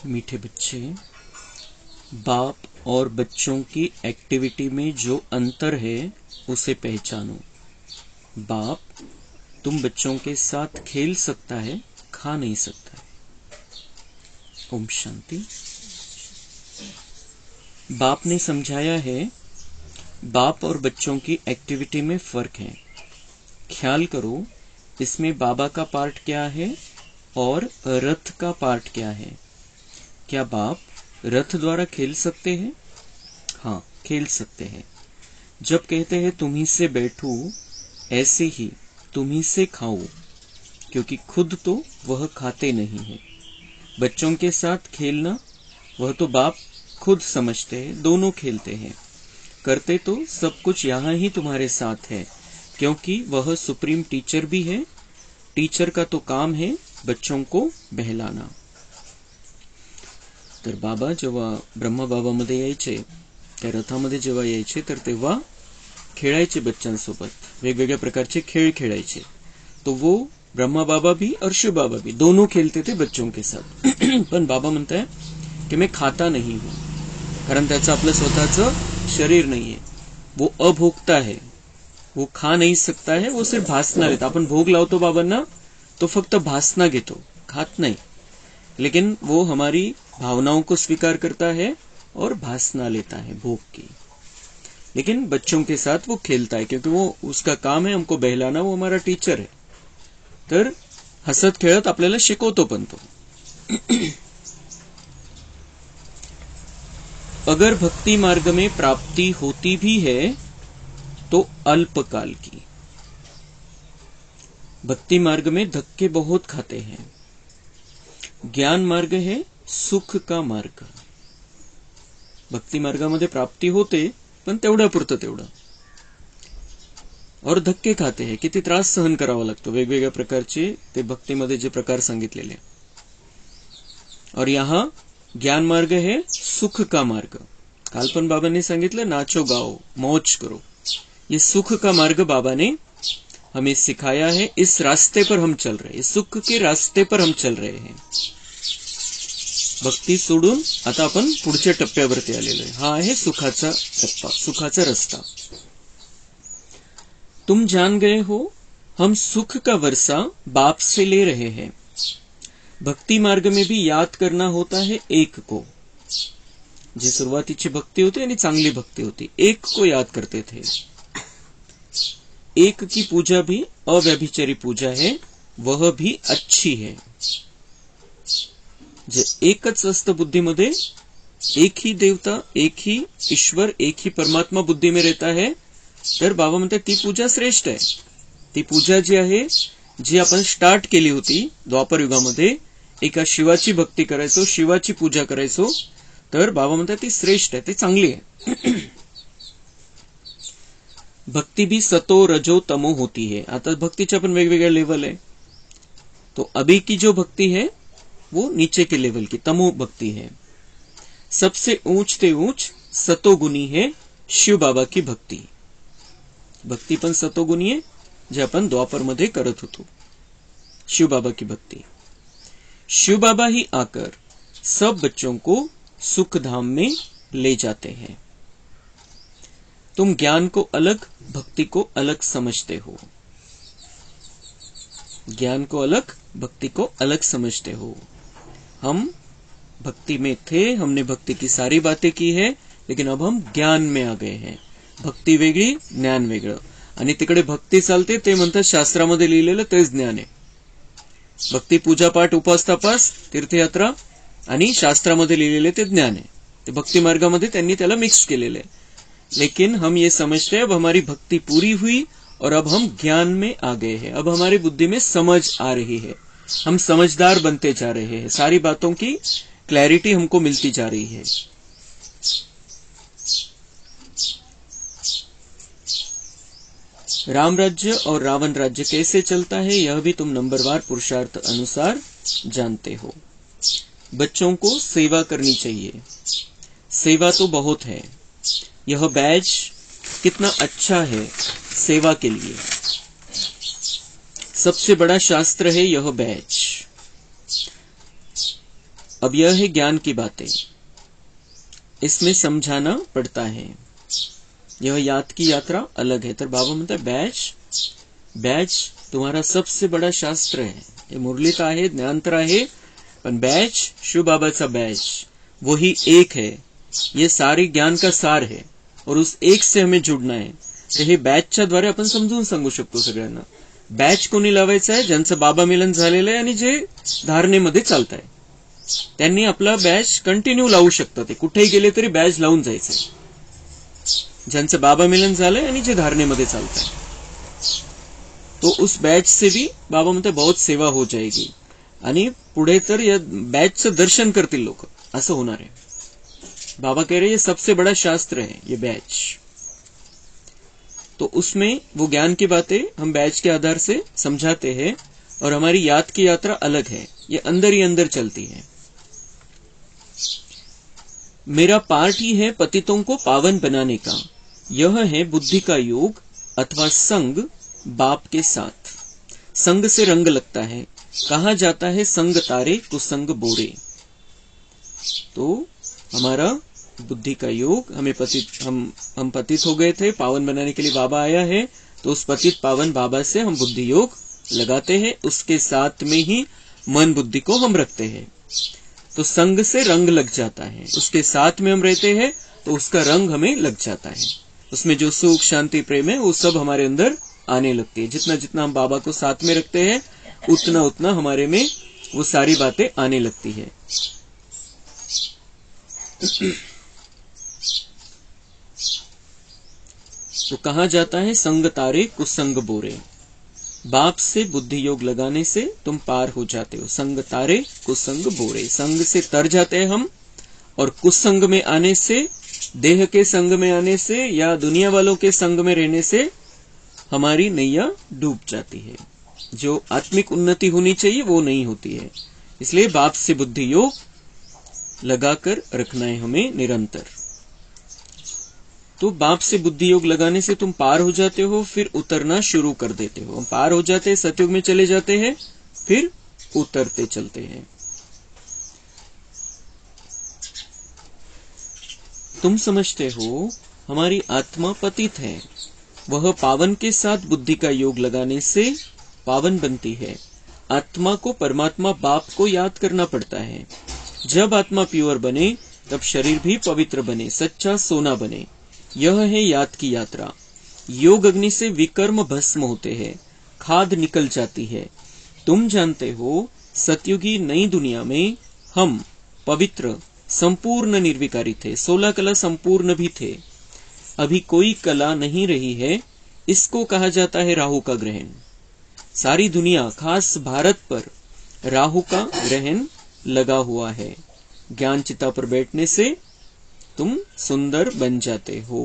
मीठे बच्चे, बाप और बच्चों की एक्टिविटी में जो अंतर है उसे पहचानो। बाप तुम बच्चों के साथ खेल सकता है, खा नहीं सकता है। ओम शांति। बाप ने समझाया है बाप और बच्चों की एक्टिविटी में फर्क है। ख्याल करो इसमें बाबा का पार्ट क्या है और रथ का पार्ट क्या है। क्या बाप रथ द्वारा खेल सकते हैं? हाँ, खेल सकते हैं। जब कहते हैं तुम्ही से बैठूं, ऐसे ही तुम्ही से खाऊं, क्योंकि खुद तो वह खाते नहीं है। बच्चों के साथ खेलना वह तो बाप खुद समझते हैं, दोनों खेलते हैं। करते तो सब कुछ यहाँ ही तुम्हारे साथ है, क्योंकि वह सुप्रीम टीचर भी है। टीचर का तो काम है बच्चों को बहलाना। तर बाबा जेव्हा ब्रह्मा बाबामध्ये यायचे, त्या रथामध्ये जेव्हा यायचे तर तेव्हा खेळायचे बच्चांसोबत, वेगवेगळ्या प्रकारचे खेळ खेळायचे। तो वो ब्रह्मा बाबा भी और शिव बाबा भी दोनों खेलते थे बच्चों के साथ। पण बाबा म्हणता है कि मैं खाता नहीं हूं, कारण त्याचं आपलं स्वतःचं शरीर नाहीये। वो अभोक्ता है, वो खा नहीं सकता है, वो सिर्फ भासना लेता। आपण भोग लावतो बाबांना तो फक्त भासना घेतो, खात नहीं। लेकिन वो हमारी भावनाओं को स्वीकार करता है और भासना लेता है भोग की। लेकिन बच्चों के साथ वो खेलता है, क्योंकि वो उसका काम है हमको बहलाना, वो हमारा टीचर है। तर हसत खेळत आपल्याला शिकवतो पण तो। अगर भक्ति मार्ग में प्राप्ति होती भी है तो अल्पकाल की। भक्ति मार्ग में धक्के बहुत खाते हैं। ज्ञान मार्ग है सुख का मार्ग। भक्ति मार्गामध्ये प्राप्ती होते पण तेवढ्यापुरतं तेवढं, और धक्के खाते हैं, किती त्रास सहन करावा लागतो वेगवेगळ्या प्रकारचे ते भक्तीमध्ये जे प्रकार सांगितलेले। और यहाँ ज्ञान मार्ग है सुख का मार्ग। काल पण बाबा ने सांगितलं नाचो गाओ मौज करो। ये सुख का मार्ग बाबा ने हमें सिखाया है। इस रास्ते पर हम चल रहे हैं, सुख के रास्ते पर हम चल रहे हैं। भक्ती सोडून आता आपण पुढच्या टप्प्यावरती आलेलो आहे। हा आहे सुखाचा टप्पा, सुखाचा रस्ता। तुम जान गए हो हम सुख का वर्षा बाप से ले रहे हैं। भक्ति मार्ग में भी याद करना होता है एक को। जी सुरुवातीची भक्ति होती यानी चांगली भक्ति होती, एक को याद करते थे। एक की पूजा भी अव्यभिचारी पूजा है, वह भी अच्छी है। जे एकच असतं बुद्धीमध्ये, एक ही देवता, एक ही ईश्वर, एक ही परमात्मा बुद्धी में रहता है, तर बाबा म्हणतात ती पूजा श्रेष्ठ आहे। ती पूजा जी आहे, जी आपण स्टार्ट केली होती द्वापर युगामध्ये, एका शिवाची भक्ती करायचो, शिवाची पूजा करायचो, तर बाबा म्हणतात ती श्रेष्ठ आहे, ती चांगली आहे। भक्ति भी सतो रजो तमो होती है। आता भक्तीच्या पण वेगवेगळ्या लेवल है। तो अभी की जो भक्ति है वो नीचे के लेवल की तमो भक्ति है। सबसे ऊंच ते ऊंच सतोगुणी है शिव बाबा की भक्ति। भक्ति पण सतोगुणी है, जे आपण द्वापर मध्ये करत होतो। शिव बाबा की भक्ति। शिव बाबा ही आकर सब बच्चों को सुख धाम में ले जाते हैं। तुम ज्ञान को अलग, भक्ति को अलग समझते हो। ज्ञान को अलग, भक्ति को अलग समझते हो। हम भक्ति में थे, हमने भक्ति की सारी बातें की है, लेकिन अब हम ज्ञान में आ गए हैं। भक्ती वेगळी, ज्ञान वेगळं। आणि तिकडे भक्ती चालते ते म्हणतात शास्त्रामध्ये लिहिलेलं तेच ज्ञान आहे। भक्ती पूजा पाठ उपास तपास तीर्थयात्रा आणि शास्त्रामध्ये लिहिलेले ते ज्ञान आहे। ते भक्ती मार्गामध्ये त्यांनी त्याला मिक्स केलेलं आहे। लेकिन हम ये समझते हैं अब हमारी भक्ति पूरी हुई और अब हम ज्ञान में आ गए हैं। अब हमारी बुद्धि में समझ आ रही है, हम समझदार बनते जा रहे हैं, सारी बातों की क्लैरिटी हमको मिलती जा रही है। राम राज्य और रावण राज्य कैसे चलता है यह भी तुम नंबरवार पुरुषार्थ अनुसार जानते हो। बच्चों को सेवा करनी चाहिए। सेवा तो बहुत है। यह बैज कितना अच्छा है सेवा के लिए। सबसे बड़ा शास्त्र है यह बैज। अब यह है ज्ञान की बातें, इसमें समझाना पड़ता है। यह याद की यात्रा अलग है। तर बाबा म्हणतात बॅच तुम्हारा सबसे बड़ा शास्त्र है। ये मुरली का आहे, ज्ञानतर आहे, पण बॅच शिवबाबाचा बॅच वही एक है। ये सारे ज्ञान का सार है और उस एक से हमें जुड़ना है। तर हे बॅचच्या द्वारे आपण समजून सांगू शकतो सगळ्यांना। बॅच कोणी लावायचं आहे? ज्यांचं बाबा मिलन झालेलं आहे आणि जे धारणेमध्ये चालत आहे त्यांनी आपला बॅच कंटिन्यू लावू शकतात। ते कुठेही गेले तरी बॅच लावून जायचंय। ज्यांचं बाबा मिलन झालंय आणि जे धारणेमध्ये चालत आहे तो उस बैच से भी बाबा म्हणते बहुत सेवा हो जाएगी आणि पुढे तर या बैचचं दर्शन करतील लोक, असं होणार आहे। बाबा कह रहे ये सबसे बड़ा शास्त्र है ये बैच। तो उसमें वो ज्ञान की बातें हम बैच के आधार से समझाते हैं और हमारी याद की यात्रा अलग है, ये अंदर ही अंदर चलती है। मेरा पार्ट ही है पतितों को पावन बनाने का। यह है बुद्धि का योग अथवा संग बाप के साथ। संग से रंग लगता है, कहा जाता है संग तारे कुसंग बोरे। तो हमारा बुद्धि का योग, हम पतित हो गए थे, पावन बनाने के लिए बाबा आया है, तो उस पतित पावन बाबा से हम बुद्धि योग लगाते हैं, उसके साथ में ही मन बुद्धि को हम रखते हैं। तो संग से रंग लग जाता है, उसके साथ में हम रहते हैं तो उसका रंग हमें लग जाता है। उसमें जो सुख शांति प्रेम है वो सब हमारे अंदर आने लगती है। जितना जितना हम बाबा को साथ में रखते हैं उतना उतना हमारे में वो सारी बातें आने लगती है। तो कहा जाता है संग तारे कुसंग बोरे। बाप से बुद्धि योग लगाने से तुम पार हो जाते हो। संग तारे कुसंग बोरे, संग से तर जाते हैं हम, और कुसंग में आने से, देह के संग में आने से या दुनिया वालों के संग में रहने से हमारी नैया डूब जाती है। जो आत्मिक उन्नति होनी चाहिए वो नहीं होती है। इसलिए बाप से बुद्धि योग लगाकर रखना है हमें निरंतर। तो बाप से बुद्धि योग लगाने से तुम पार हो जाते हो, फिर उतरना शुरू कर देते हो। हम पार हो जाते हैं, सतयुग में चले जाते हैं, फिर उतरते चलते हैं। तुम समझते हो हमारी आत्मा पतित है, वह पावन के साथ बुद्धि का योग लगाने से पावन बनती है। आत्मा को परमात्मा बाप को याद करना पड़ता है। जब आत्मा प्योर बने तब शरीर भी पवित्र बने, सच्चा सोना बने। यह है याद की यात्रा। योग अग्नि से विकर्म भस्म होते हैं, खाद निकल जाती है। तुम जानते हो सतयुगी नई दुनिया में हम पवित्र संपूर्ण निर्विकारी थे, 16 कला संपूर्ण भी थे। अभी कोई कला नहीं रही है, इसको कहा जाता है राहु का ग्रहण। सारी दुनिया खास भारत पर राहु का ग्रहण लगा हुआ है। ज्ञान चिता पर बैठने से तुम सुंदर बन जाते हो।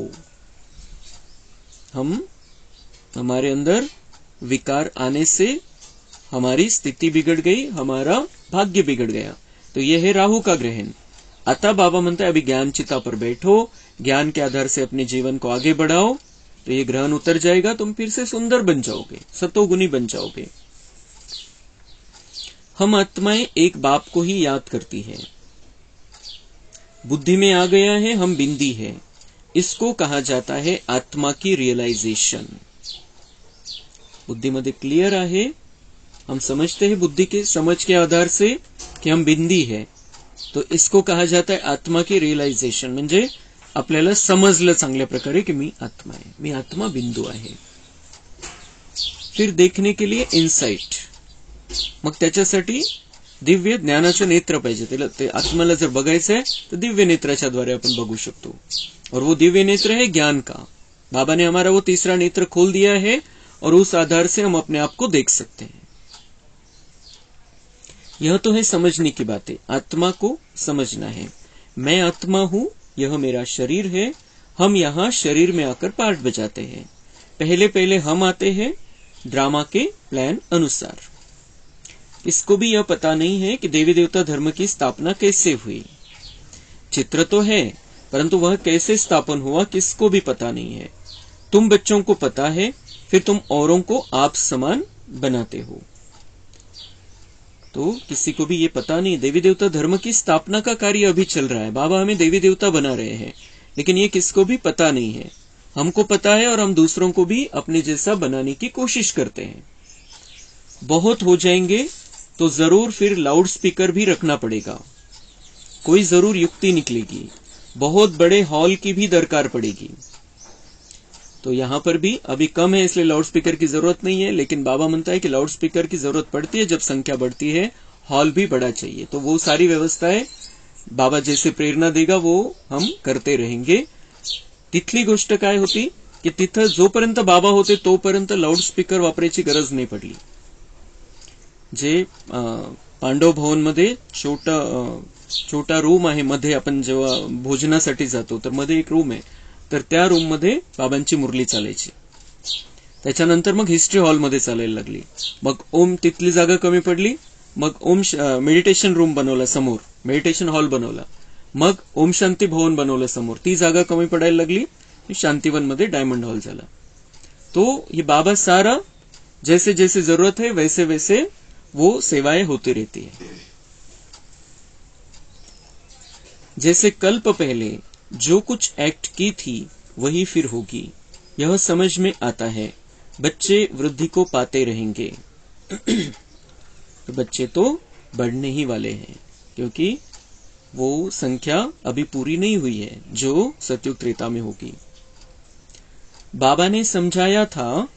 हमारे अंदर विकार आने से हमारी स्थिति बिगड़ गई, हमारा भाग्य बिगड़ गया। तो यह है राहु का ग्रहण। अतः बाबा म्हणता है अभी ज्ञान चिता पर बैठो, ज्ञान के आधार से अपने जीवन को आगे बढ़ाओ, तो ये ग्रहण उतर जाएगा, तुम फिर से सुंदर बन जाओगे, सतोगुनी बन जाओगे। हम आत्माएं एक बाप को ही याद करती है। बुद्धि में आ गया है हम बिंदी है, इसको कहा जाता है आत्मा की रियलाइजेशन। बुद्धि मध्ये क्लियर आहे, हम समझते हैं बुद्धि के समझ के आधार से कि हम बिंदी है, तो इसको कहा जाता है आत्मा की रियलाइजेशन। म्हणजे आपल्याला समजलं चांगल्या प्रकारे की मी आत्मा आहे, मी आत्मा बिंदू आहे। फिर देखने के लिए इनसाइट, मग त्याच्यासाठी दिव्य ज्ञानाचं नेत्र पाहिजे। त्याला ते आत्माला जर बघायचं आहे तर दिव्य नेत्राच्या द्वारे आपण बघू शकतो, और वो दिव्य नेत्र है ज्ञान का। बाबा ने हमारा वो तीसरा नेत्र खोल दिया है और उस आधार से हम अपने आप को देख सकते हैं। यह तो है समझने की बातें, आत्मा को समझना है। मैं आत्मा हूं, यह मेरा शरीर है, हम यहाँ शरीर में आकर पार्ट बजाते हैं। पहले पहले हम आते हैं ड्रामा के प्लान अनुसार। इसको भी यह पता नहीं है कि देवी देवता धर्म की स्थापना कैसे हुई। चित्र तो है, परंतु वह कैसे स्थापन हुआ किसको भी पता नहीं है। तुम बच्चों को पता है, फिर तुम औरों को आप समान बनाते हो। तो किसी को भी ये पता नहीं, देवी देवता धर्म की स्थापना का कार्य अभी चल रहा है, बाबा हमें देवी देवता बना रहे हैं, लेकिन ये किसको भी पता नहीं है। हमको पता है और हम दूसरों को भी अपने जैसा बनाने की कोशिश करते हैं। बहुत हो जाएंगे तो जरूर फिर लाउड स्पीकर भी रखना पड़ेगा, कोई जरूर युक्ति निकलेगी, बहुत बड़े हॉल की भी दरकार पड़ेगी। तो यहां पर भी अभी कम है इसलिए लाउड स्पीकर की जरूरत नहीं है, लेकिन बाबा मानता है कि लाउड स्पीकर की जरूरत पड़ती है जब संख्या बढ़ती है, हॉल भी बड़ा चाहिए। तो वो सारी व्यवस्थाएं बाबा जैसे प्रेरणा देगा वो हम करते रहेंगे। तिथली गोष्ट काय होती की तिथं जोपर्यंत बाबा होते तोपर्यंत लाउड स्पीकर वापरायची गरज नाही पडली। जे पांडव भवन मध्ये छोटा रूम आहे, मध्ये आपण जेव्हा भोजनासाठी जातो तर मध्ये एक रूम आहे, तर त्या रूम मध्ये बाबांची मुरली चालायची। त्याच्यानंतर मग हिस्ट्री हॉल मध्ये चालायला लागली, मग ओम तिथली जागा कमी पडली, मग ओम मेडिटेशन रूम बनवला समोर, मेडिटेशन हॉल बनवला, मग ओम शांती भवन बनवलं समोर, ती जागा कमी पडायला लागली, शांतिवन मध्ये डायमंड हॉल झाला। तो ये बाबा सारा जैसे जैसे जरूरत है वैसे वैसे वो सेवाएं होती रहती है। जैसे कल्प पहले जो कुछ एक्ट की थी वही फिर होगी, यह समझ में आता है। बच्चे वृद्धि को पाते रहेंगे। तो बच्चे तो बढ़ने ही वाले हैं, क्योंकि वो संख्या अभी पूरी नहीं हुई है जो सतयुग त्रेता में होगी। बाबा ने समझाया था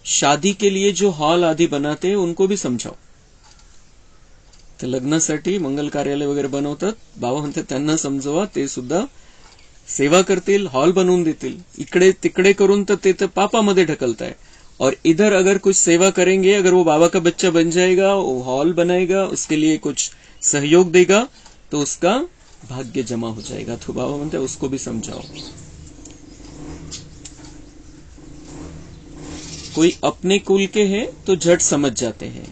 शादी के लिए जो हॉल आदि बनाते हैं उनको भी समझाओ। तर लग्नासाठी मंगल कार्यालय वगैरे बनवतात, बाबा म्हणतात त्यांना समजवा, ते सुद्धा सेवा करतील, हॉल बनवून देतील। इकडे तिकडे करून तर ते तर पापामध्ये ढकलताय, और इधर अगर कुछ सेवा करेंगे, अगर वो बाबा का बच्चा बन जाएगा, वो हॉल बनाएगा, उसके लिए कुछ सहयोग देगा, तो उसका भाग्य जमा हो जाएगा। तो बाबा म्हणते उसको भी समझाओ। कोई अपने कुल के हैं तो झट समझ जाते हैं,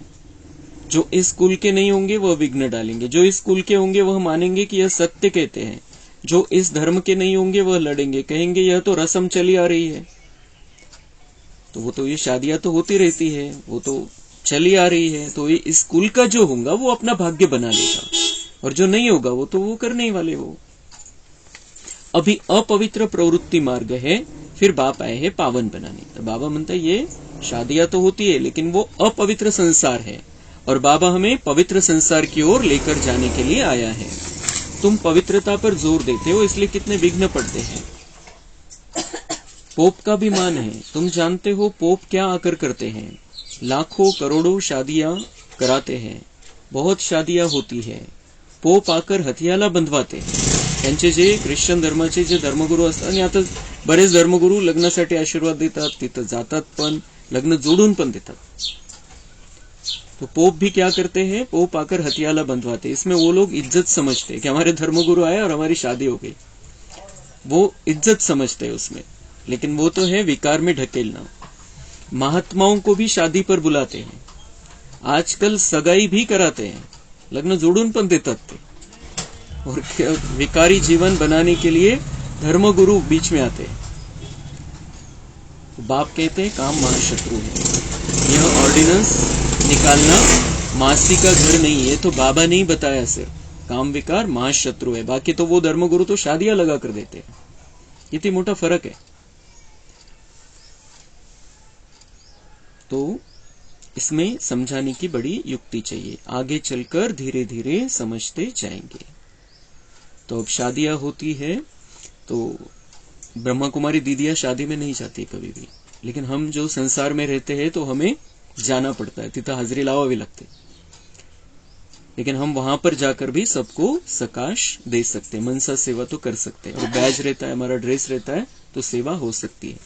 जो इस कुल के नहीं होंगे वह विघ्न डालेंगे, जो इस कुल के होंगे वह मानेंगे कि यह सत्य कहते हैं, जो इस धर्म के नहीं होंगे वह लड़ेंगे, कहेंगे यह तो रस्म चली आ रही है। तो वो तो ये शादियां तो होती रहती है, वो तो चली आ रही है, तो ये इस कुल का जो होगा वो अपना भाग्य बना लेगा, और जो नहीं होगा वो तो वो करने ही वाले हो। अभी अपवित्र प्रवृत्ति मार्ग है, फिर बाप आए हैं पावन बनाने। तो बाबा म्हणता ये शादियां तो होती है लेकिन वो अपवित्र संसार है, और बाबा हमें पवित्र संसार की ओर लेकर जाने के लिए आया है। तुम पवित्रता पर जोर देते हो इसलिए कितने विघ्न पड़ते हैं। पोप का भी मान है, तुम जानते हो पोप क्या आकर करते हैं, लाखों करोड़ों शादियां कराते हैं, बहुत शादियां होती है। पोप आकर हथियाला बंधवाते हैं। त्यांचे जे ख्रिश्चन धर्माचे जे धर्मगुरू असतात, आणि आता बरेच धर्मगुरू लग्नासाठी आशीर्वाद देतात, तिथं जातात पण लग्न जोडून पण देतात। तो पोप भी क्या करते हैं, पोप आकर हथियाला बंधवाते। इसमें वो लोग इज्जत समझते हैं कि हमारे धर्मगुरु आए और हमारी शादी हो गई, वो इज्जत समझते हैं उसमें, लेकिन वो तो है विकार में ढकेलना। महात्माओं को भी शादी पर बुलाते हैं, आजकल सगाई भी कराते हैं, लग्न जोडून पण देतात ते, और विकारी जीवन बनाने के लिए धर्मगुरु बीच में आते हैं। तो बाप कहते हैं काम महाशत्रु है, यह ऑर्डिनेंस निकालना मासी का घर नहीं है। तो बाबा ने ही बताया सिर्फ काम विकार महाशत्रु है, बाकी तो वो धर्मगुरु तो शादियां लगा कर देते हैं। इतनी मोटा फर्क है। तो इसमें समझाने की बड़ी युक्ति चाहिए, आगे चलकर धीरे धीरे समझते जाएंगे। तो अब शादियां होती है तो ब्रह्मा कुमारी दीदियां शादी में नहीं जाती कभी भी, लेकिन हम जो संसार में रहते हैं तो हमें जाना पड़ता है, तिथं हाजरी लावावी लगते, लेकिन हम वहां पर जाकर भी सबको सकाश दे सकते हैं, मनसा सेवा तो कर सकते हैं। और बैज रहता है, हमारा ड्रेस रहता है, तो सेवा हो सकती है।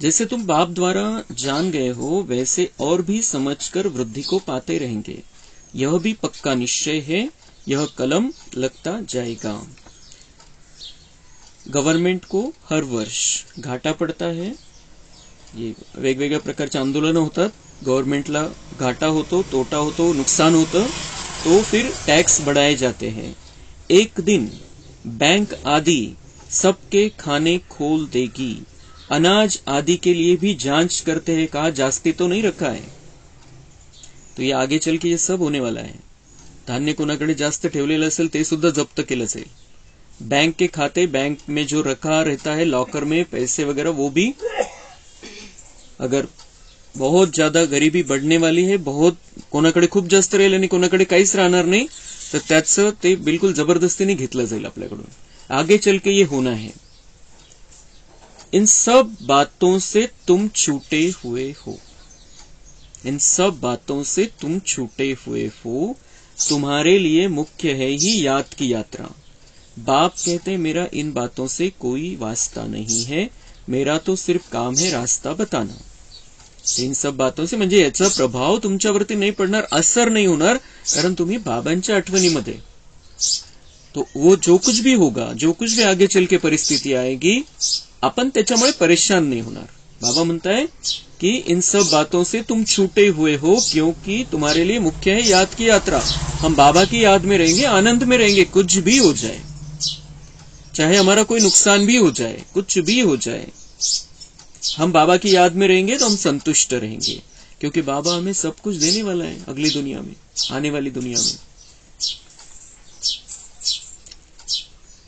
जैसे तुम बाप द्वारा जान गए हो वैसे और भी समझकर वृद्धि को पाते रहेंगे, यह भी पक्का निश्चय है, यह कलम लगता जाएगा। गवर्नमेंट को हर वर्ष घाटा पडता है, ये वेगवेगळ्या प्रकारचे आंदोलन होतात, गव्हर्नमेंटला घाटा होतो, तोटा होतो, नुकसान होतं, तो फिर टैक्स बढ़ाए जाते हैं। एक दिन बैंक आदि सबके खाने खोल देगी, अनाज आदि के लिए भी जांच करते हैं, कहा जास्ती तो नहीं रखा है। तो ये आगे चल के ये सब होने वाला है। धान्य कोणाकडे जास्त ठेवलेलं असेल ते सुद्धा जप्त केलं जाईल। बैंक के खाते, बैंक में जो रखा रहता है लॉकर में पैसे वगैरह, वो भी अगर बहुत ज्यादा गरिबी बढ़ने वाली है, बहुत कोणाकडे खूप जास्त राहील आणि कोणाकडे काहीच राहणार नाही, तर त्याचं ते बिलकुल जबरदस्तीने घेतलं जाईल आपल्याकडून। आगे चल के ये होना है। इन सब बातों से तुम छूटे हुए हो, इन सब बातों से तुम छूटे हुए हो। तुम्हारे लिए मुख्य है ही याद की यात्रा। बाप कहते मेरा इन बातों से कोई वास्ता नहीं है, मेरा तो सिर्फ काम है रास्ता बताना। इन सब बातों से म्हणजे याचा प्रभाव तुमच्यावरती नाही पडणार, असर नाही होणार, कारण तुम्ही बाबांच्या आठवणीमध्ये। तो वो जो कुछ भी होगा, जो कुछ भी आगे चल के परिस्थिति आएगी, अपन त्याच्यामुळे परेशान नहीं होणार। बाबा म्हणता है कि इन सब बातों से तुम छूटे हुए हो, क्योंकि तुम्हारे लिए मुख्य है याद की यात्रा। हम बाबा की याद में रहेंगे, आनंद में रहेंगे, कुछ भी हो जाए, चाहे हमारा कोई नुकसान भी हो जाए, कुछ भी हो जाए, हम बाबा की याद में रहेंगे तो हम संतुष्ट रहेंगे, क्योंकि बाबा हमें सब कुछ देने वाला है अगली दुनिया में, आने वाली दुनिया में।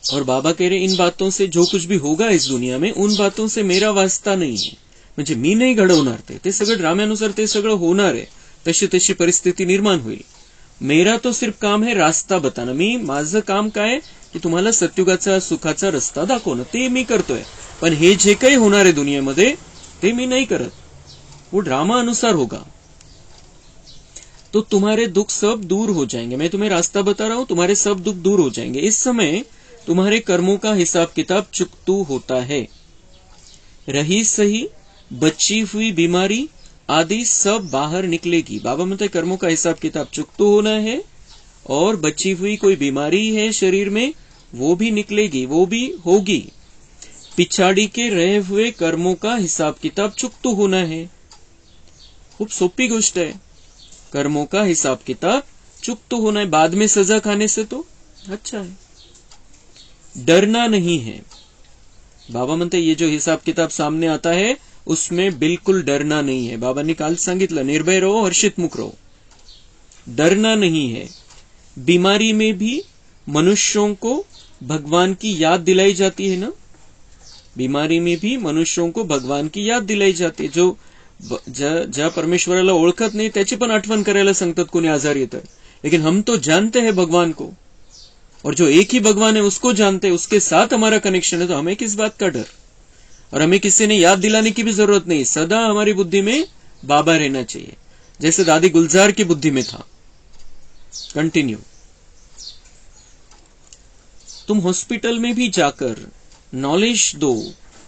और बाबा कह रहे इन बातों से जो कुछ भी होगा इस दुनिया में, उन बातों से मेरा वास्ता नहीं है, म्हणजे मी नाही घडवणार ते सगळं ड्राम्यानुसार ते सगळं होणार आहे, तशी तशी परिस्थिती निर्माण होईल। मेरा तो सिर्फ काम है रास्ता बताना। मी माझं काम काय की तुम्हाला सत्युगाचा सुखाचा रस्ता दाखवणं, ते मी करतोय। पण हे जे काही होणार आहे दुनियेमध्ये ते मी नहीं करत, वो ड्रामा अनुसार होगा। तो तुम्हारे दुख सब दूर हो जाएंगे, मैं तुम्हें रास्ता बता रहा हूं, तुम्हारे सब दुख दूर हो जाएंगे। इस समय तुम्हारे कर्मों का हिसाब किताब चुकतू होता है। रही सही बची हुई बीमारी आदि सब बाहर निकलेगी। बाबा म्हणते कर्मों का हिसाब किताब चुकतू होना है, और बची हुई कोई बीमारी है शरीर में वो भी निकलेगी, वो भी होगी। पिछाड़ी के रहे हुए कर्मों का हिसाब किताब चुकतू होना है। खूब सोपी गोष्ट है, कर्मों का हिसाब किताब चुकतू होना है, बाद में सजा खाने से तो अच्छा है। डरना नहीं है। बाबा म्हणते ये जो हिसाब किताब सामने आता है उसमें बिल्कुल डरना नहीं है। बाबांनी काल सांगितलं निर्भय रहो, हर्षित मुख रहो, डरना नहीं है। बीमारी में भी मनुष्यों को भगवान की याद दिलाई जाती है ना, बीमारी में भी मनुष्यों को भगवान की याद दिलाई जाती है। जो ज्या परमेश्वराला ओळखत नाही त्याची पण आठवण करायला सांगतात कोणी आजारी तर, लेकिन हम तो जानते हैं भगवान को, और जो एक ही भगवान है उसको जानते हैं, उसके साथ हमारा कनेक्शन है, तो हमें किस बात का डर। और हमें किसी ने याद दिलाने की भी जरूरत नहीं, सदा हमारी बुद्धि में बाबा रहना चाहिए, जैसे दादी गुलजार की बुद्धि में था। कंटिन्यू। तुम हॉस्पिटल में भी जाकर नॉलेज दो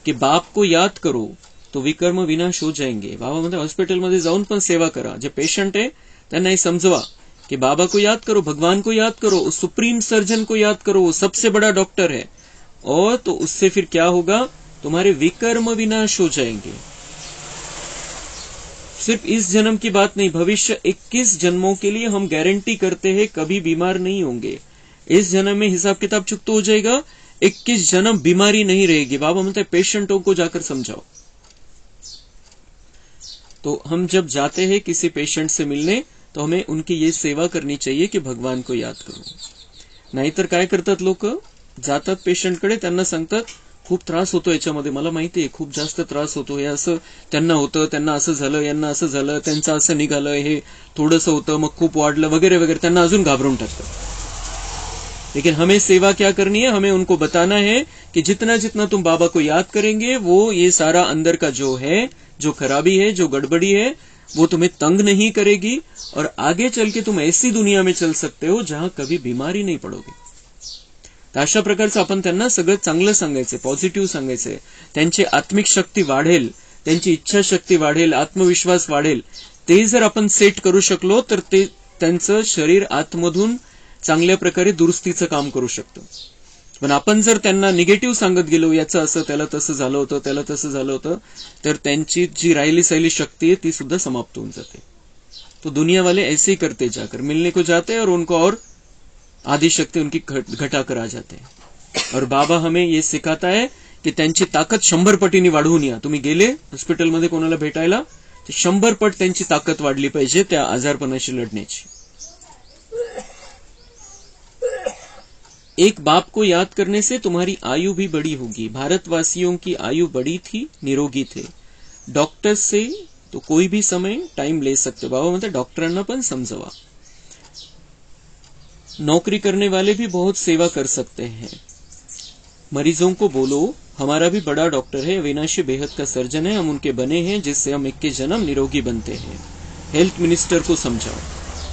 कि बाप को याद करो तो विकर्म विनाश हो जाएंगे। बाबा म्हणतात हॉस्पिटलमध्ये जाऊन पण सेवा करा, जे पेशंट है त्यांना हे समजवा कि बाबा को याद करो, भगवान को याद करो, उस सुप्रीम सर्जन को याद करो, वो सबसे बड़ा डॉक्टर है। और तो उससे फिर क्या होगा, तुम्हारे विकर्म विनाश हो जाएंगे। सिर्फ इस जन्म की बात नहीं, भविष्य 21 जन्मों के लिए हम गारंटी करते हैं कभी बीमार नहीं होंगे। इस जन्म में हिसाब किताब चुकता हो जाएगा, 21 जन्म बीमारी नहीं रहेगी। बाबा मतलब पेशेंटों को जाकर समझाओ। तो हम जब जाते हैं किसी पेशेंट से मिलने तो हमें उनकी ये सेवा करनी चाहिए कि भगवान को याद करो। नाहीतर काय करतात लोक, जातात पेशंटकडे, त्यांना सांगतात खूप त्रास होतो याच्यामध्ये, मला माहिती आहे खूप जास्त त्रास होतो, हे असं त्यांना होतं, त्यांना असं झालं, यांना असं झालं, त्यांचं असं निघालं, हे थोडंसं होतं मग खूप वाढलं वगैरह वगैरह, त्यांना अजून घाबरून टाकतात। लेकिन हमें सेवा क्या करनी है, हमें उनको बताना है कि जितना जितना तुम बाबा को याद करेंगे वो ये सारा अंदर का जो है, जो खराबी है, जो गड़बड़ी है, वो तुम्हें तंग नहीं करेगी, और आगे चल के तुम ऐसी दुनिया में चल सकते हो जहां कभी बीमारी नहीं पडोगे। तर अशा प्रकारचं आपण त्यांना सगळं चांगलं सांगायचंय, पॉझिटिव्ह सांगायचंय, त्यांची आत्मिक शक्ती वाढेल, त्यांची इच्छाशक्ती वाढेल, आत्मविश्वास वाढेल। ते जर आपण सेट करू शकलो तर ते त्यांचं शरीर आतमधून चांगल्या प्रकारे दुरुस्तीचं काम करू शकतं। पण आपण जर त्यांना निगेटिव्ह सांगत गेलो, याचं असं, त्याला तसं झालं होतं, त्याला तसं झालं होतं, तर त्यांची जी राहिली सैली शक्ती है ती सुद्धा समाप्त होऊन जाते। तो दुनिया वाले ऐसे ही करते, जाकर मिलने को जाते हैं और उनको और आदि शक्ति उनकी घटा कर आ जाते हैं। और बाबा हमें ये सिखाता है की त्यांची ताकद 100 पटीने वाढवून या. तुम्ही गेले हॉस्पिटलमध्ये कोणाला भेटायला, तर 100 पट त्यांची ताकद वाढली पाहिजे त्या आजारपणाशी लढण्याची. एक बाप को याद करने से तुम्हारी आयु भी बड़ी होगी. भारतवासियों की आयु बड़ी थी, निरोगी थे. डॉक्टर से तो कोई भी समय टाइम ले सकते. बाबा म्हणते डॉक्टरांना पण समजवा. नौकरी करने वाले भी बहुत सेवा कर सकते हैं. मरीजों को बोलो हमारा भी बड़ा डॉक्टर है, अविनाशी बेहद का सर्जन है, हम उनके बने हैं जिससे हम 21 जन्म निरोगी बनते हैं. हेल्थ मिनिस्टर को समझाओ.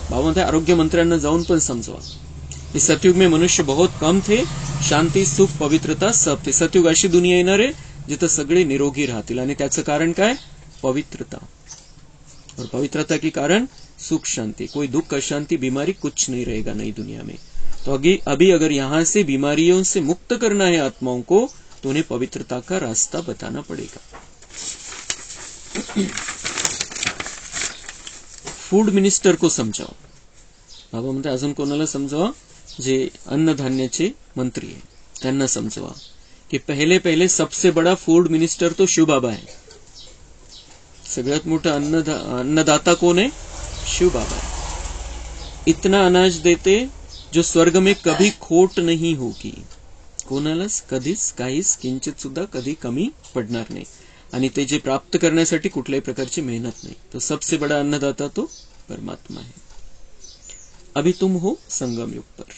बाबा म्हणते आरोग्य मंत्र्यांना जाऊन पण समजवा. इस सतयुग में मनुष्य बहुत कम थे, शांती सुख पवित्रता सब थे. सतयुग अशी दुनिया येणार आहे जिथं सगळे निरोगी राहतील. आणि त्याचं कारण काय? पवित्रता. और पवित्रता के कारण सुख शांति. कोई दुख अशांति बीमारी कुछ नहीं रहेगा नई दुनिया में. तो अभी अगर यहां से बीमारियों से मुक्त करना है आत्माओं को, तो उन्हें पवित्रता का रास्ता बताना पड़ेगा. फूड मिनिस्टर को समजाओ. बाबा म्हणते अजून कोणाला समजवा? जे अन्नधान्याचे मंत्री आहे त्यांना समजवा की पहिले सबसे बड़ा फूड मिनिस्टर तो शिव बाबा है. सगळ्यात मोठा अन्नदाता कोण आहे? शिव बाबा है. इतना अनाज देते जो स्वर्ग में कभी खोट नहीं होगी. कोणालाच कधीच काहीच किंचित सुद्धा कधी कमी पडणार नाही. आणि ते जे प्राप्त करण्यासाठी कुठल्याही प्रकारची मेहनत नाही. तो सबसे बड़ा अन्नदाता तो परमात्मा है. अभी तुम हो संगम युग पर.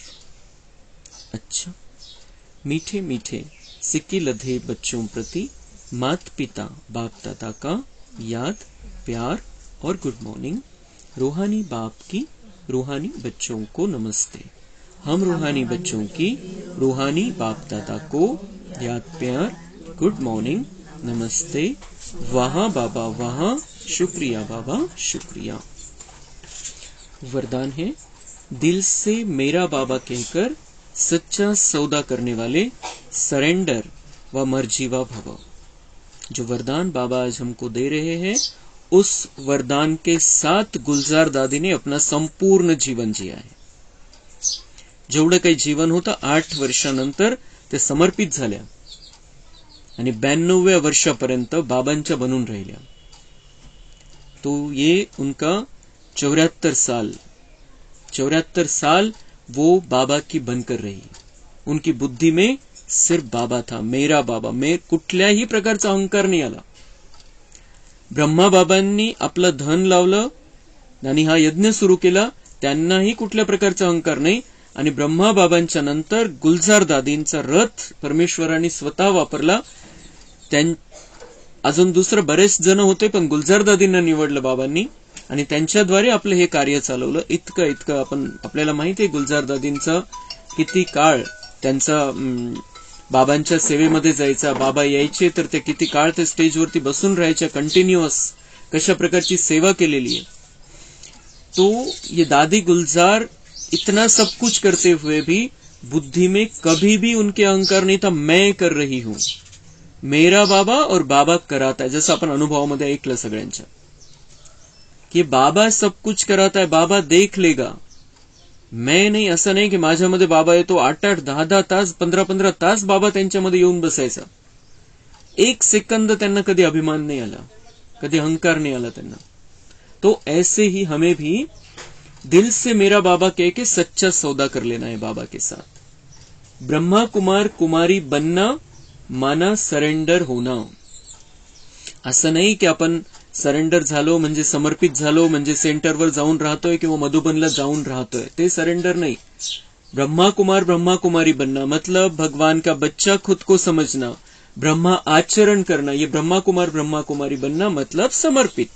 अच्छा, मीठे मीठे सिक्की लधे बच्चों प्रति मात पिता बाप दादा का याद प्यार और गुड मॉर्निंग. रूहानी बाप की रूहानी बच्चों को नमस्ते. हम रूहानी बच्चों की रूहानी बाप दादा को याद प्यार गुड मॉर्निंग नमस्ते. वहां बाबा वहां, शुक्रिया बाबा शुक्रिया. वरदान है दिल से मेरा बाबा कहकर सच्चा सौदा करने वाले सरेंडर व मर्जीवा भव. जो वरदान बाबा आज हमको दे रहे हैं, उस वरदान के साथ गुलजार दादी ने अपना संपूर्ण जीवन जिया है. जेवढं काही जीवन होतं 8 वर्षानंतर ते समर्पित झाल्या आणि 92व्या वर्षापर्यंत बाबांच्या बनून राहिल्या. तो ये उनका 74 साल वो बाबा की बनकर रही. उनकी बुद्धि में सिर्फ बाबा था, मेरा बाबा. कुठल्याही प्रकारचा अहंकार नाही आला. ब्रह्मा बाबांनी आपलं धन लावलं आणि हा यज्ञ सुरू केला, त्यांनाही कुठल्या प्रकारचा अहंकार नाही. आणि ब्रह्मा बाबांच्या नंतर गुलजार दादींचा रथ परमेश्वरांनी स्वतः वापरला. अजून दुसरं बरेच जण होते, पण गुलजार दादींना निवडलं बाबांनी आणि त्यांच्याद्वारे आपलं हे कार्य चालवलं. इतकं आपल्याला माहिती आहे गुलजार दादींचा किती काळ त्यांचा बाबांच्या सेवेमध्ये जायचा. बाबा यायचे तर ते किती काळ ते स्टेजवरती बसून राहायच्या कंटिन्युअस. कशा प्रकारची सेवा केलेली आहे. तो ये दादी गुलजार इतना सब कुछ करते हुए भी बुद्धि में कभी भी उनके अहंकार नहीं था. मैं कर रही हूं, मेरा बाबा और बाबा कराता है. जसं आपण अनुभवामध्ये ऐकलं सगळ्यांच्या कि बाबा सब कुछ कराता है, बाबा देख लेगा, मैं नहीं. असं नाही की माझ्यामध्ये बाबा येतो 8-8, 10-10 तास, 15-15 तास बाबा त्यांच्यामध्ये येऊन बसायचा. 1 सेकंद त्यांना कधी अभिमान नहीं आला, कधी अहंकार नहीं आला त्यांना. तो ऐसे ही हमें भी दिल से मेरा बाबा कह के सच्चा सौदा कर लेना है बाबा के साथ. ब्रह्मा कुमार कुमारी बनना माना सरेंडर होना. असं नाही की आपण सरेंडर झालो म्हणजे समर्पित झालो म्हणजे सेंटरवर जाऊन राहतोय किंवा मधुबनला जाऊन राहतोय, ते सरेंडर नहीं. ब्रह्मा कुमार ब्रह्मा कुमारी बनना मतलब भगवान का बच्चा खुद को समझना, ब्रह्मा आचरण करना. ये ब्रह्मा कुमारी बनना मतलब समर्पित.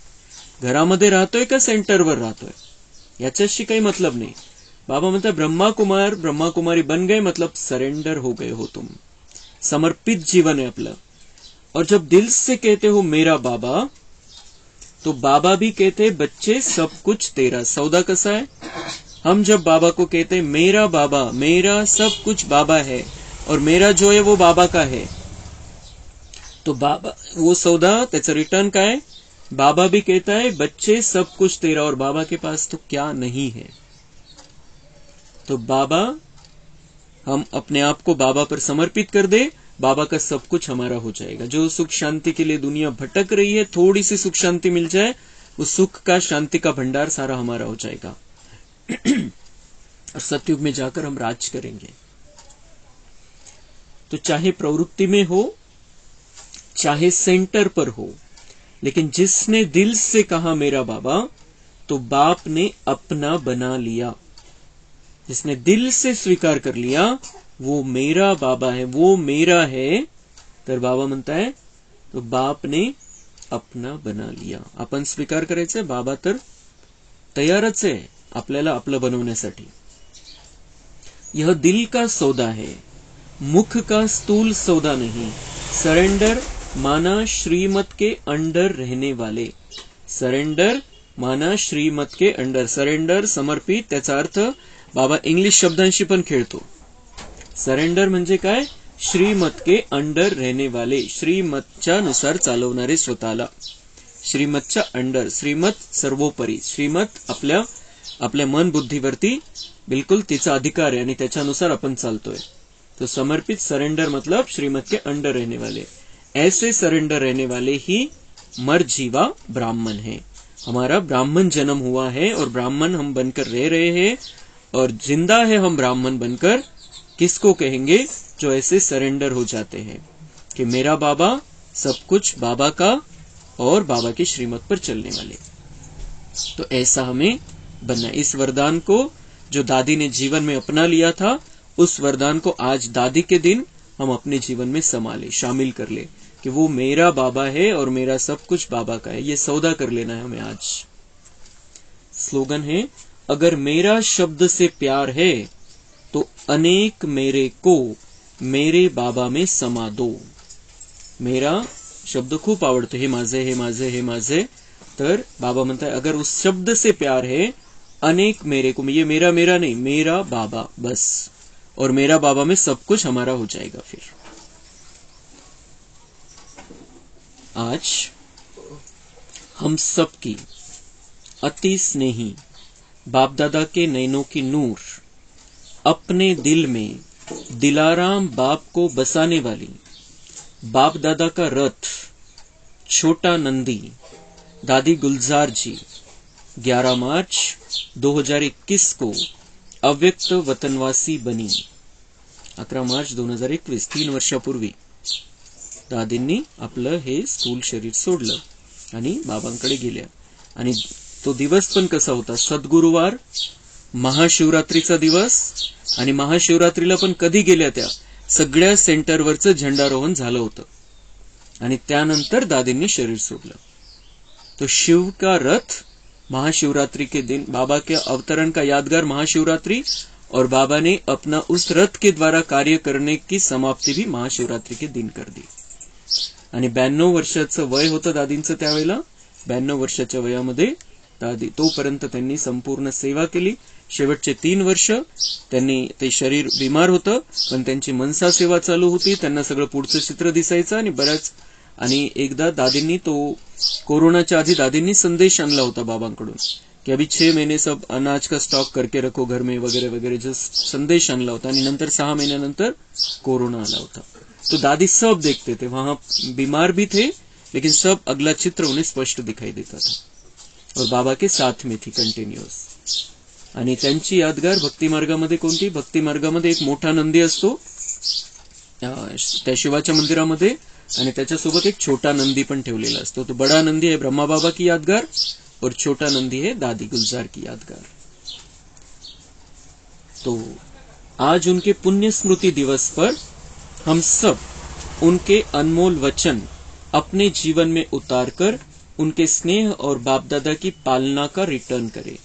घरामध्ये राहतोय का सेंटरवर राहतोय याच्याशी काही मतलब नहीं. बाबा म्हणतात ब्रह्मा कुमारी बन गए मतलब सरेंडर हो गए हो तुम. समर्पित जीवन है अपना. और जब दिल से कहते हो मेरा बाबा, तो बाबा भी कहते बच्चे सब कुछ तेरा. सौदा कैसा है? हम जब बाबा को कहते मेरा बाबा, मेरा सब कुछ बाबा है और मेरा जो है वो बाबा का है, तो बाबा वो सौदा त्याचं रिटर्न काय? बाबा भी कहता है बच्चे सब कुछ तेरा, और बाबा के पास तो क्या नहीं है. तो बाबा, हम अपने आप को बाबा पर समर्पित कर दे बाबा का सब कुछ हमारा हो जाएगा। जो सुख शांति के लिए दुनिया भटक रही है, थोड़ी सी सुख शांति मिल जाए, उस सुख का शांति का भंडार सारा हमारा हो जाएगा। और सतयुग में जाकर हम राज करेंगे। तो चाहे प्रवृत्ति में हो, चाहे सेंटर पर हो, लेकिन जिसने दिल से कहा मेरा बाबा, तो बाप ने अपना बना लिया। जिसने दिल से स्वीकार कर लिया वो मेरा बाबा है, वो मेरा है, तर बाबा म्हणता है तो बाप ने अपना बना लिया. आपण स्वीकार करायचंय, बाबा तर तयारच आहे आपल्याला आपलं बनवण्यासाठी. यह दिल का सौदा है, मुख का स्थूल सौदा नहीं. सरेंडर माना श्रीमत के अंडर रहने वाले. सरेंडर माना श्रीमत के अंडर. सरेंडर समर्पित, त्याचा अर्थ बाबा इंग्लिश शब्दांशी पण खेळतो. सरेंडर म्हणजे काय? श्रीमत के अंडर रहने वाले, श्रीमतच्या नुसार चालवणारे स्वतःला. श्रीमतच्या अंडर, श्रीमत सर्वोपरी. श्रीमत आपल्या मन बुद्धीवरती बिल्कुल तिचा अधिकार आहे आणि त्याच्यानुसार आपण चालतोय. तो समर्पित, सरेंडर मतलब श्रीमत के अंडर रहने वाले. ऐसे सरेंडर रहने वाले ही मर जीवा ब्राह्मण है. हमारा ब्राह्मण जन्म हुआ है और ब्राह्मण हम बनकर रह रहे हैं और जिंदा है हम ब्राह्मण बनकर. किसको कहेंगे? जो ऐसे सरेंडर हो जाते हैं कि मेरा बाबा, सब कुछ बाबा का और बाबा की श्रीमत पर चलने वाले. तो ऐसा हमें बनना. इस वरदान को जो दादी ने जीवन में अपना लिया था, उस वरदान को आज दादी के दिन हम अपने जीवन में संभाले, शामिल कर ले कि वो मेरा बाबा है और मेरा सब कुछ बाबा का है. ये सौदा कर लेना है हमें आज. स्लोगन है, अगर मेरा शब्द से प्यार है तो अनेक मेरे को मेरे बाबा में समा दो. मेरा शब्द खूप आवडतो, हे माझे, हे माझे, हे माझे. तर बाबा म्हणताय अगर उस शब्द से प्यार है, अनेक मेरे को, ये मेरा मेरा नहीं, मेरा बाबा बस. और मेरा बाबा में सब कुछ हमारा हो जाएगा. फिर आज हम सबकी अति स्नेही बाप दादा के नैनों की नूर अपने दिल में दिलाराम बाप को बसाने वाली बाप दादा का रथ छोटा नंदी दादी गुलजार जी 11 मार्च 2021 को अव्यक्त वतनवासी बनी. 11 मार्च 2021, 3 वर्षापूर्वी दादींनी आपलं हे स्थूल शरीर सोडलं आणि बाबांकडे गेल्या. आणि तो दिवस पण कसा होता? सद्गुरुवार, महाशिवरात्रीचा दिवस. आणि महाशिवरात्रीला पण कधी गेल्या त्या? सगळ्या सेंटरवरचं झेंडारोहण झालं होतं आणि त्यानंतर दादींनी शरीर सोडलं. तो शिव का रथ महाशिवरात्रि के दिन, बाबा के अवतरण का यादगार महाशिवरात्रि, और बाबा ने अपना उस रथ के द्वारा कार्य करने की समाप्ति भी महाशिवरात्रि के दिन कर दी. आणि 92 वर्षाचं वय होतं दादींचं त्यावेळेला. 92 वर्षाच्या वयामध्ये दादी तोपर्यंत त्यांनी संपूर्ण सेवा केली. शेवटचे 3 वर्ष त्यांनी, ते शरीर बिमार होतं पण त्यांची मनसा सेवा चालू होती. त्यांना सगळं पुढचं चित्र दिसायचं. आणि बऱ्याच, आणि एकदा दादींनी, तो कोरोनाच्या आधी दादींनी संदेश आणला होता बाबांकडून कि अभी 6 महीने सब अनाज का स्टॉक करके रखो घर में वगैरह वगैरह, जो संदेश आणला होता. आणि नंतर 6 महीन्यानंतर कोरोना आला होता. तो दादी सब देखते थे, वहां बीमार भी थे लेकिन सब अगला चित्र उन्हें स्पष्ट दिखाई देता था और बाबा के साथ में थी कंटिन्युअस. आणि त्यांची यादगार भक्ती मार्गामध्ये कोणती? भक्ती मार्गामध्ये एक मोठा नंदी असतो त्या शिवाच्या मंदिरामध्ये, आणि त्याच्यासोबत एक छोटा नंदी पण ठेवलेला असतो. तो बड़ा नंदी है ब्रह्मा बाबा की यादगार और छोटा नंदी है दादी गुलजार की यादगार. तो आज उनके पुण्य स्मृति दिवस पर हम सब उनके अनमोल वचन अपने जीवन में उतारकर उनके स्नेह और बाप दादा की पालना का रिटर्न करें.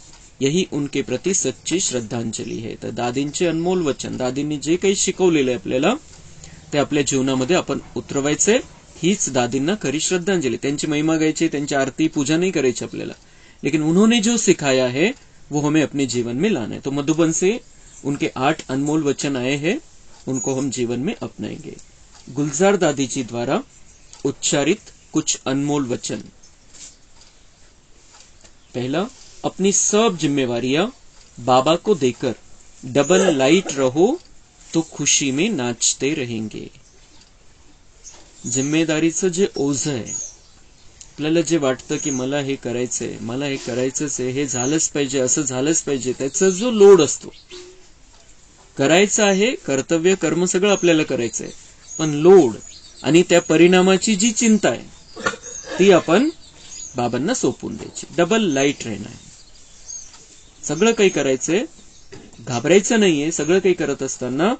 यही उनके प्रति सच्ची श्रद्धांजली है. तर दादींचे अनमोल वचन, दादींनी जे काही शिकवलेलं आहे आपल्याला, ते आपल्या जीवनामध्ये आपण उतरवायचे. हीच दादींना खरी श्रद्धांजली. त्यांची महिमा गायची, त्यांची आरती पूजा नहीं करायची आपल्याला, लेकिन उन्होंने जो सिखाया है वो हमें अपने जीवन में लाना है. तो मधुबन से उनके 8 अनमोल वचन आए हैं, उनको हम जीवन में अपनाएंगे. गुलजार दादी जी द्वारा उच्चारित कुछ अनमोल वचन. पहला, अपनी सब जिम्मेवारियां बाबा को देकर डबल लाइट रहो तो खुशी में नाचते रहेंगे. जिम्मेदारीचं जे ओझं आहे, आपल्याला जे वाटतं की मला हे करायचंय, मला हे करायचंच आहे, हे झालंच पाहिजे, असं झालंच पाहिजे, त्याचा जो लोड असतो, करायचं आहे, कर्तव्य कर्म सगळं आपल्याला करायचंय, पण लोड आणि त्या परिणामाची जी चिंता आहे ती आपण बाबांना सोपवून द्यायची. डबल लाईट राहणं आहे. सगळं काही करायचंय, घाबरायचं नाहीये सगळं काही करत असताना,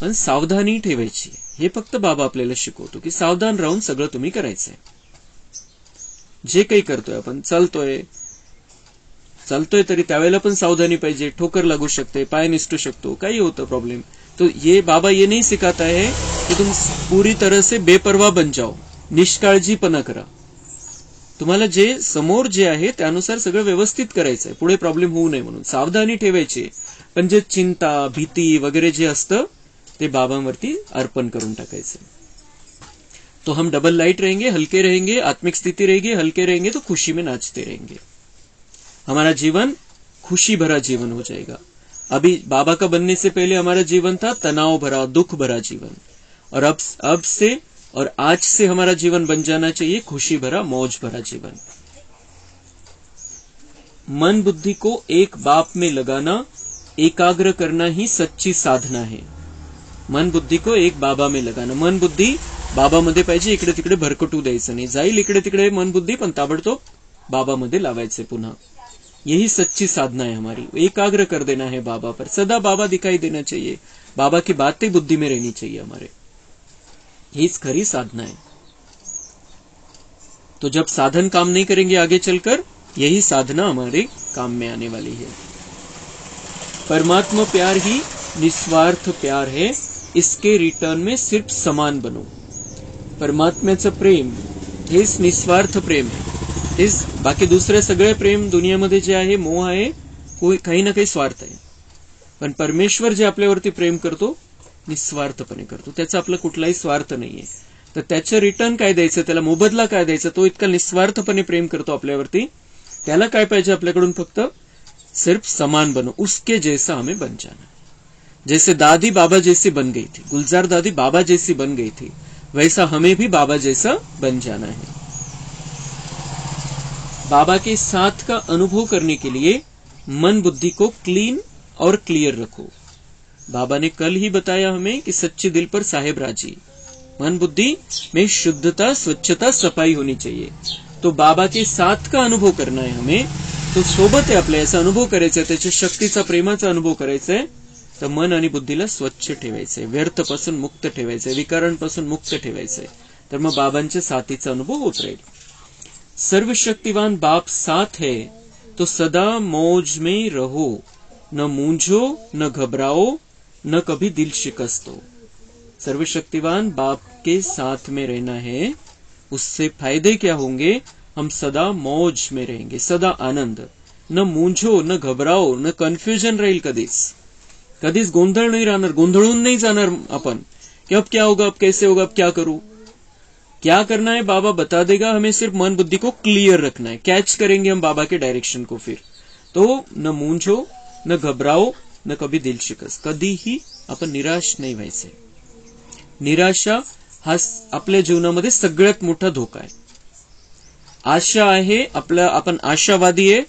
पण सावधानी ठेवायची. हे फक्त बाबा आपल्याला शिकवतो की सावधान राहून सगळं तुम्ही करायचंय. जे काही करतोय आपण, चालतोय तरी त्यावेळेला पण सावधानी पाहिजे. ठोकर लागू शकते, पाय निसटू शकतो, काही होतं प्रॉब्लेम. तो ये बाबा ये नहीं सिखाता है कि तुम पूरी तरह से बेपरवाह बन जाओ, निष्काळजीपणा करा. तुम्हाला जे समोर जे आहे त्यानुसार सगळं व्यवस्थित करायचंय, पुढे प्रॉब्लेम होऊ नये म्हणून सावधानी ठेवायची. पण जे चिंता भीती वगैरे जे असतं ते बाबांवरती अर्पण करून टाकायचं. तो हम डबल लाइट रहेंगे, हल्के रहेंगे, आत्मिक स्थिति रहेगी, हल्के रहेंगे तो खुशी में नाचते रहेंगे. हमारा जीवन खुशी भरा जीवन हो जाएगा. अभी बाबा का बनने से पहले हमारा जीवन था तनाव भरा, दुख भरा जीवन, और अब से और आज से हमारा जीवन बन जाना चाहिए खुशी भरा, मौज भरा जीवन. मन बुद्धि को एक बाप में लगाना, एकाग्र करना ही सच्ची साधना है. मन बुद्धि को एक बाबा में लगाना. मन बुद्धि बाबामध्ये पाहिजे, इकडे तिकडे भरकटू द्यायचं नाही. जाईल इकडे तिकडे मन बुद्धि, पण ताबडतोब बाबामध्ये लावायचे पुन्हा. यही सच्ची साधना है हमारी. एकाग्र कर देना है बाबा पर, सदा बाबा दिखाई देना चाहिए, बाबा की बातें बुद्धि में रहनी चाहिए हमारे. हीच खरी साधना है. तो जब साधन काम नहीं करेंगे आगे चलकर, यही साधना हमारे काम में आने वाली है. परमात्मा प्यार ही निस्वार्थ प्यार है, इसके रिटर्न में सिर्फ समान बनो. परमात्म्याचं प्रेम हेच निस्वार्थ प्रेम आहे. हेच बाकी दुसरे सगळे प्रेम दुनियामध्ये जे आहे, मोह आहे, काही ना काही स्वार्थ आहे. पण परमेश्वर जे आपल्यावरती प्रेम करतो निस्वार्थपणे करतो, त्याचा आपला कुठलाही स्वार्थ नाहीये. तर त्याचं रिटर्न काय द्यायचं, त्याला मोबदला काय द्यायचा, तो इतका निस्वार्थपणे प्रेम करतो आपल्यावरती. त्याला काय पाहिजे आपल्याकडून, फक्त सिर्फ समान बनो, उसके जैसा हमें बन जाना. जैसे दादी बाबा जैसी बन गई थी, गुलजार दादी बाबा जैसी बन गई थी, वैसा हमें भी बाबा जैसा बन जाना है. बाबा के साथ का अनुभव करने के लिए मन बुद्धि को क्लीन और क्लियर रखो. बाबा ने कल ही बताया हमें कि सच्चे दिल पर साहेब राजी. मन बुद्धि में शुद्धता, स्वच्छता, सफाई होनी चाहिए. तो बाबा के साथ का अनुभव करना है हमें. तो सोबत आहे आपल्या, याचा अनुभव करायचा आहे, त्याच्या शक्तीचा, प्रेमाचा अनुभव करायचा आहे. तर मन आणि बुद्धीला स्वच्छ ठेवायचंय, व्यर्थपासून मुक्त ठेवायचंय, विकारांपासून मुक्त ठेवायचंय. तर मग बाबांच्या साथीचा अनुभव होत राहील. सर्वशक्तिवान बाप साथ है तो सदा मौज में रहो, न मूंझो, न घबराओ, न कभी दिल शिकस्त हो. सर्वशक्तिवान बाप के साथ में रहना है, उससे फायदे क्या होंगे, हम सदा मौज में रहेंगे, सदा आनंद. न मूंझो, न घबराओ, न कन्फ्युजन राहील कधीच गोंधळ नाही राहणार, गोंधळून नाही जाणार आपण कि अब क्या होगा, अब कैसे होगा, अब क्या करूं. क्या करना है बाबा बता देगा, हमें सिर्फ मन बुद्धि को क्लियर रखना है. कैच करेंगे हम बाबा के डायरेक्शन को. फिर तो न मूंझो, न घबराओ, न कभी दिल शिकस्त. कधीही आपण निराश नाही व्हायचे. निराशा हा आपल्या जीवनामध्ये सगळ्यात मोठा धोका आहे. आशा आहे आपण आशावादी आहे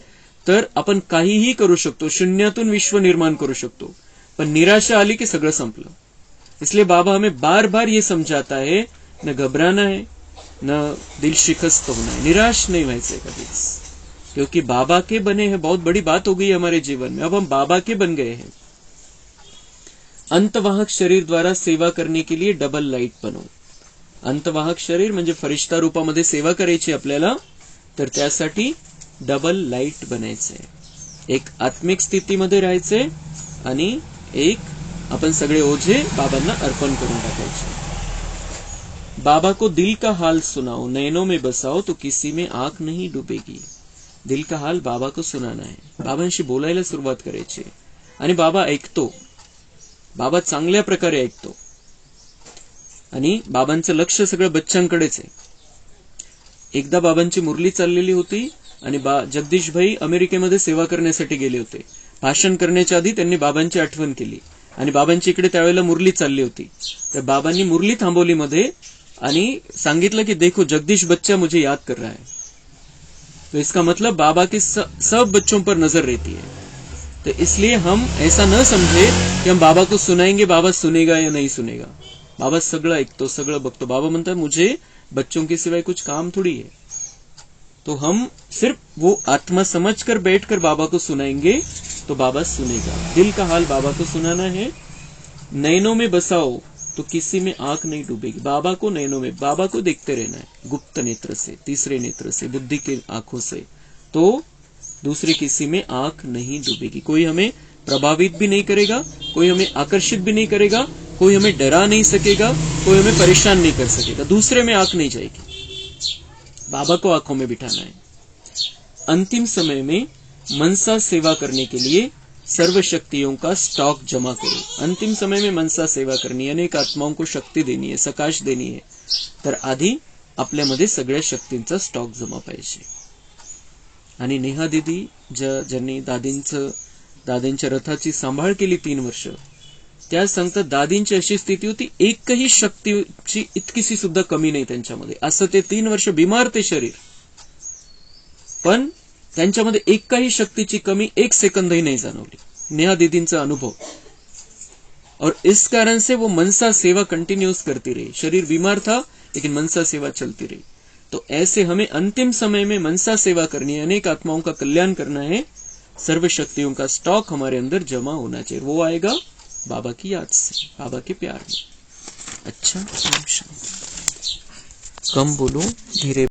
तर आपण काहीही करू शकतो, शून्यातून विश्व निर्माण करू शकतो. पण निराशा आली की सगळं संपलं. इसलिए बाबा हमें बार बार ये समझाता है, न घबराना है, न दिल शिकस्त होना है, निराश नहीं व्हायचे कधीच. क्योंकि बाबा के बने हैं, बहुत बड़ी बात हो गई हमारे जीवन में. अब हम बाबा के बन गए हैं. अंतवाहक शरीर द्वारा सेवा करने के लिए डबल लाइट बनो. अंतवाहक शरीर म्हणजे फरिश्ता रूपामध्ये सेवा करायची आपल्याला, तर त्यासाठी डबल लाइट बनायचंय. एक आत्मिक स्थितीमध्ये राहायचंय आणि एक अपन सगळे ओझे बाबांना अर्पण करून टाकायचे. बाबा को दिल का हाल सुनाओ, नैनों में बसाओ तो किसी में आंख नहीं डुबेगी. दिल का हाल बाबा को सुनाना है. बाबांशी बोलायला सुरुवात करायची आणि बाबा ऐकतो. बाबा चांगल्या प्रकारे ऐकतो आणि बाबांचं लक्ष सगळं बच्चांकडेच आहे. एकदा बाबांची मुरली चाललेली होती आणि जगदीश भाई अमेरिकेमध्ये सेवा करण्यासाठी गेले होते. भाषण करण्याच्या आधी त्यांनी बाबांची आठवण केली आणि बाबांची इकडे त्यावेळेला मुरली चालली होती. तर बाबांनी मुरली थांबवली मध्ये आणि सांगितलं की देखो जगदीश बच्चा मुझे याद कर रहा है, तो इसका मतलब बाबा के सब बच्चों पर नजर रहती है। तो इसलिए हम ऐसा न समझे की हम बाबा को सुनाएंगे, बाबा सुनेगा या नहीं सुनेगा। बाबा सगळं ऐकतो, सगळं बघतो। बाबा म्हणतात मुझे बच्चों के सिवाय कुछ काम थोड़ी है। तो हम सिर्फ वो आत्मा समझकर बैठकर बाबा को सुनाएंगे तो बाबा सुनेगा। दिल का हाल बाबा को सुनाना है। नैनों में बसाओ तो किसी में आंख नहीं डूबेगी। बाबा को नैनों में, बाबा को देखते रहना है, गुप्त नेत्र से, तीसरे नेत्र से, बुद्धि के आंखों से, तो दूसरे किसी में आंख नहीं डूबेगी। कोई हमें प्रभावित भी नहीं करेगा, कोई हमें आकर्षित भी नहीं करेगा, कोई हमें डरा नहीं सकेगा, कोई हमें परेशान नहीं कर सकेगा। दूसरे में आंख नहीं जाएगी, बाबा को आंखों में बिठाना है। अंतिम समय में मनसा सेवा करने के लिए सर्व शक्तियों का स्टॉक जमा करो। अंतिम समय में मनसा सेवा करनी, अनेक आत्माओं को शक्ती देणी आहे, सकाश देणी आहे, तर आधी आपल्यामध्ये सगळ्या शक्तींचा स्टॉक जमा पाहिजे। आणि नेहा दीदी ज्यांनी दादींच्या रथाची सांभाळ केली 3 वर्ष, त्या सांगतात दादींची अशी स्थिती होती, एकही शक्तीची इतकीशी सुद्धा कमी नाही त्यांच्यामध्ये। असं ते 3 वर्ष बिमार ते शरीर, पण त्यांच्यामध्ये एकही शक्तीची कमी 1 सेकंदही नहीं जाणवली। नेहा दीदींचा अनुभव। और इस कारण से वो मनसा सेवा कंटिन्यूस करती रही। शरीर बीमार था लेकिन मनसा सेवा चलती रही। तो ऐसे हमें अंतिम समय में मनसा सेवा करनी है, अनेक आत्माओं का कल्याण करना है। सर्व शक्तियों का स्टॉक हमारे अंदर जमा होना चाहिए। वो आएगा बाबा की याद से, बाबा के प्यार में। अच्छा, कम बोलो, धीरे